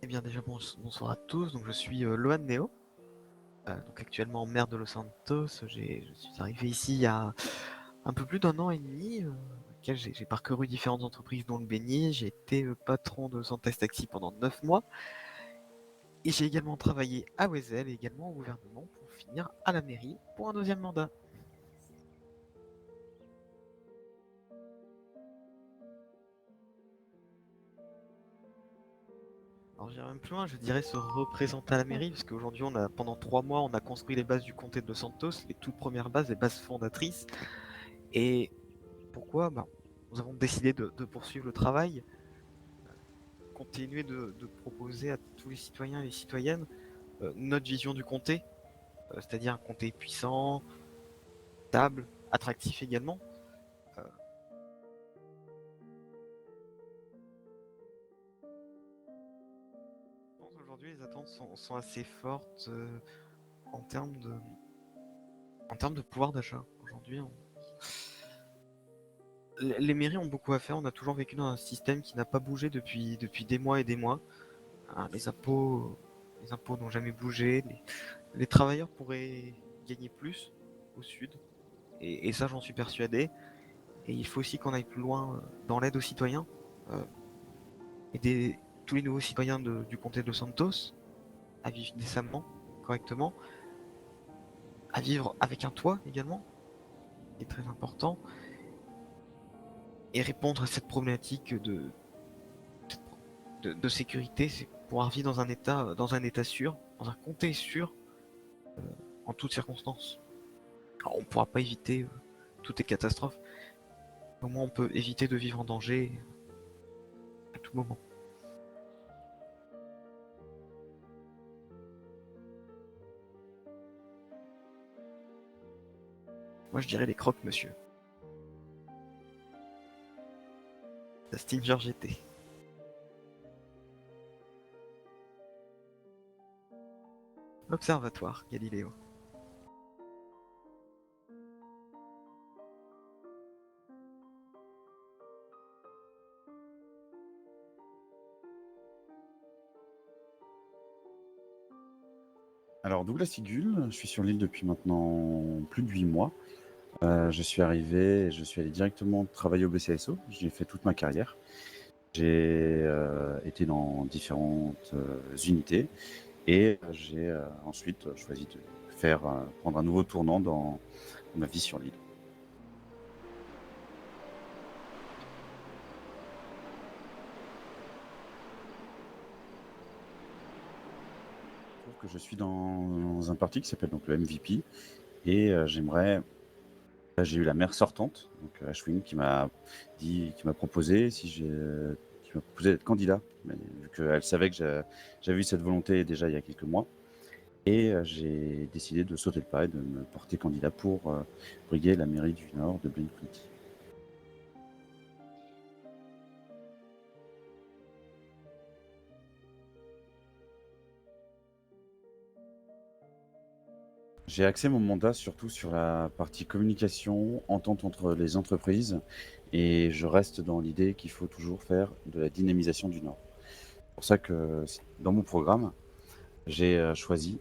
Eh bien déjà bonsoir à tous, donc je suis Lohan Neo, donc actuellement maire de Los Santos. Je suis arrivé ici il y a un peu plus d'un an et demi, dans lequel j'ai parcouru différentes entreprises dont le Béni. J'ai été patron de Santes Taxi pendant 9 mois et j'ai également travaillé à Wesel et également au gouvernement pour finir à la mairie pour un deuxième mandat. Alors j'irai même plus loin, je dirais se représenter à la mairie, parce qu'aujourd'hui pendant 3 mois on a construit les bases du comté de Los Santos, les toutes premières bases, les bases fondatrices. Et pourquoi? Nous avons décidé de poursuivre le travail, continuer de proposer à tous les citoyens et les citoyennes notre vision du comté, c'est-à-dire un comté puissant, stable, attractif également. Euh, je pense qu'aujourd'hui les attentes sont assez fortes en termes de pouvoir d'achat. Aujourd'hui, les mairies ont beaucoup à faire. On a toujours vécu dans un système qui n'a pas bougé depuis des mois et des mois. Hein, les impôts n'ont jamais bougé. Les travailleurs pourraient gagner plus au sud. Et ça, j'en suis persuadé. Et il faut aussi qu'on aille plus loin dans l'aide aux citoyens. euh, Aider tous les nouveaux citoyens du comté de Santos à vivre décemment, correctement, à vivre avec un toit également, qui est très important, et répondre à cette problématique de sécurité, c'est pouvoir vivre dans un état sûr, dans un comté sûr, en toutes circonstances. Alors, on ne pourra pas éviter toutes les catastrophes, mais au moins on peut éviter de vivre en danger à tout moment. Moi je dirais les croques, monsieur. La Stinger GT. L'Observatoire Galiléo. Alors Douglas Sigul, je suis sur l'île depuis maintenant plus de 8 mois. Je suis arrivé, je suis allé directement travailler au BCSO, j'ai fait toute ma carrière. J'ai été dans différentes unités et j'ai ensuite choisi de prendre un nouveau tournant dans ma vie sur l'île. Je trouve que je suis dans un parti qui s'appelle donc le MVP et j'aimerais. Là, j'ai eu la maire sortante, donc Ashwin, qui m'a proposé qui m'a proposé d'être candidat, mais vu qu'elle savait que j'avais eu cette volonté déjà il y a quelques mois, et j'ai décidé de sauter le pas et de me porter candidat pour briguer la mairie du Nord de Blaine County. J'ai axé mon mandat surtout sur la partie communication, entente entre les entreprises, et je reste dans l'idée qu'il faut toujours faire de la dynamisation du Nord. C'est pour ça que dans mon programme, j'ai choisi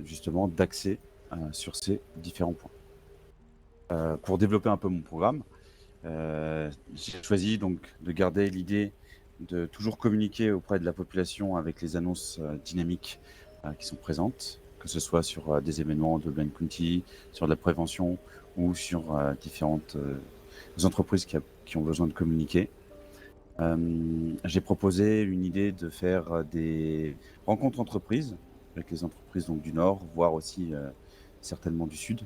justement d'axer sur ces différents points. Pour développer un peu mon programme, j'ai choisi donc de garder l'idée de toujours communiquer auprès de la population avec les annonces dynamiques qui sont présentes, que ce soit sur des événements de Blaine County, sur de la prévention ou sur différentes entreprises qui ont besoin de communiquer. J'ai proposé une idée de faire des rencontres entreprises avec les entreprises donc du Nord, voire aussi certainement du Sud,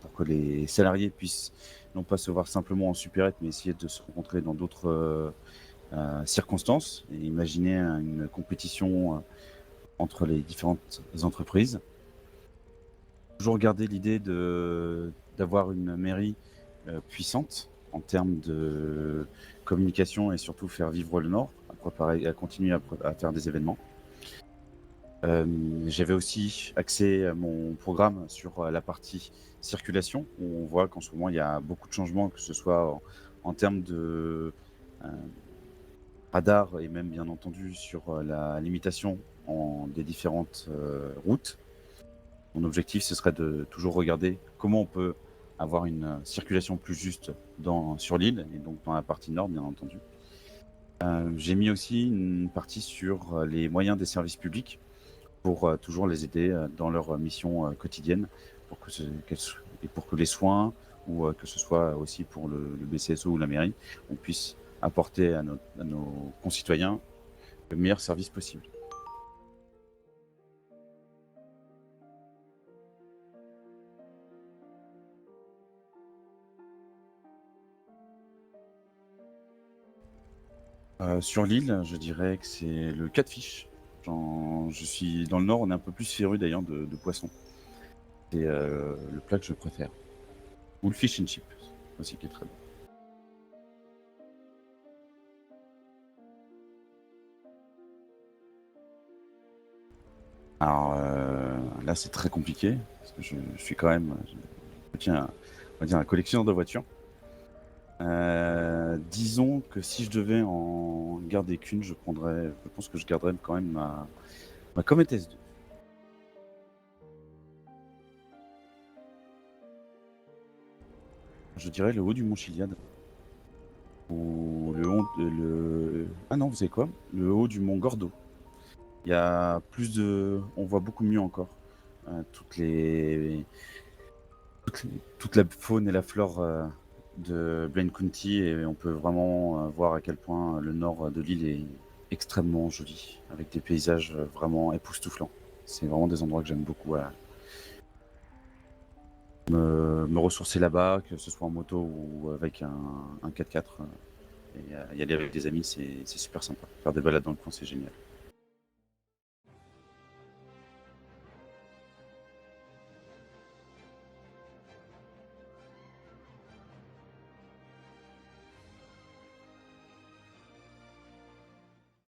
pour que les salariés puissent non pas se voir simplement en supérette, mais essayer de se rencontrer dans d'autres circonstances et imaginer une compétition entre les différentes entreprises. Toujours garder l'idée d'avoir une mairie puissante en termes de communication et surtout faire vivre le Nord, à continuer à faire des événements. J'avais aussi axé mon programme sur la partie circulation, où on voit qu'en ce moment, il y a beaucoup de changements, que ce soit en termes de, radar et même bien entendu sur la limitation des différentes routes. Mon objectif, ce serait de toujours regarder comment on peut avoir une circulation plus juste sur l'île et donc dans la partie nord, bien entendu. J'ai mis aussi une partie sur les moyens des services publics pour toujours les aider dans leur mission quotidienne pour que, et pour que les soins ou que ce soit aussi pour le BCSO ou la mairie, on puisse apporter à nos concitoyens le meilleur service possible. Sur l'île, je dirais que c'est le catfish. Je suis dans le nord, on est un peu plus féru d'ailleurs de poissons. C'est le plat que je préfère. Ou le fish and chip aussi qui est très bon. Alors là, c'est très compliqué parce que je suis quand même, je tiens, on va dire un collectionneur de voitures. Disons que si je devais en garder qu'une, je pense que je garderais quand même ma Comet S2. Je dirais le haut du Mont Chiliad. Ou ah non, vous savez quoi? Le haut du Mont Gordo. Il y a on voit beaucoup mieux encore toute la faune et la flore de Blaine County et on peut vraiment voir à quel point le nord de l'île est extrêmement joli, avec des paysages vraiment époustouflants. C'est vraiment des endroits que j'aime beaucoup me ressourcer là-bas, que ce soit en moto ou avec un 4x4. Et y aller avec des amis, c'est super sympa. Faire des balades dans le coin, c'est génial.